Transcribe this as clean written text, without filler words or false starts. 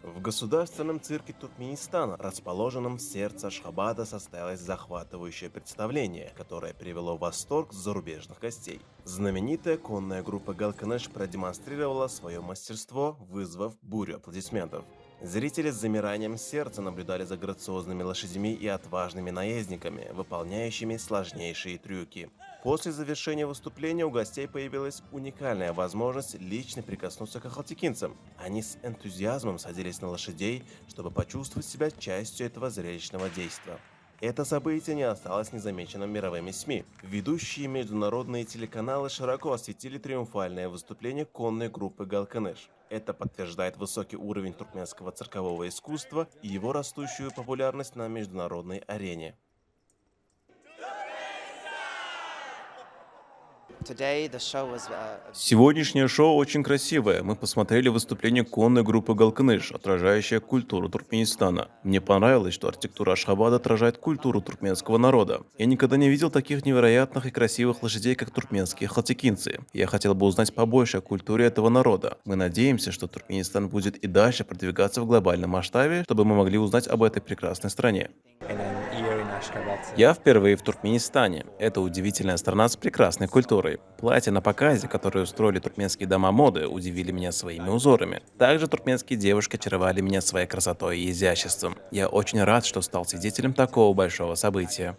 В государственном цирке Туркменистана, расположенном в сердце Ашхабада, состоялось захватывающее представление, которое привело в восторг зарубежных гостей. Знаменитая конная группа Галканеш продемонстрировала свое мастерство, вызвав бурю аплодисментов. Зрители с замиранием сердца наблюдали за грациозными лошадьми и отважными наездниками, выполняющими сложнейшие трюки. После завершения выступления у гостей появилась уникальная возможность лично прикоснуться к ахалтекинцам. Они с энтузиазмом садились на лошадей, чтобы почувствовать себя частью этого зрелищного действа. Это событие не осталось незамеченным мировыми СМИ. Ведущие международные телеканалы широко осветили триумфальное выступление конной группы Галканеш. Это подтверждает высокий уровень туркменского циркового искусства и его растущую популярность на международной арене. Сегодняшнее шоу очень красивое. Мы посмотрели выступление конной группы Галканыш, отражающее культуру Туркменистана. Мне понравилось, что архитектура Ашхабада отражает культуру туркменского народа. Я никогда не видел таких невероятных и красивых лошадей, как туркменские халтикинцы. Я хотел бы узнать побольше о культуре этого народа. Мы надеемся, что Туркменистан будет и дальше продвигаться в глобальном масштабе, чтобы мы могли узнать об этой прекрасной стране. Я впервые в Туркменистане. Это удивительная страна с прекрасной культурой. Платья на показе, которые устроили туркменские дома моды, удивили меня своими узорами. Также туркменские девушки очаровали меня своей красотой и изяществом. Я очень рад, что стал свидетелем такого большого события.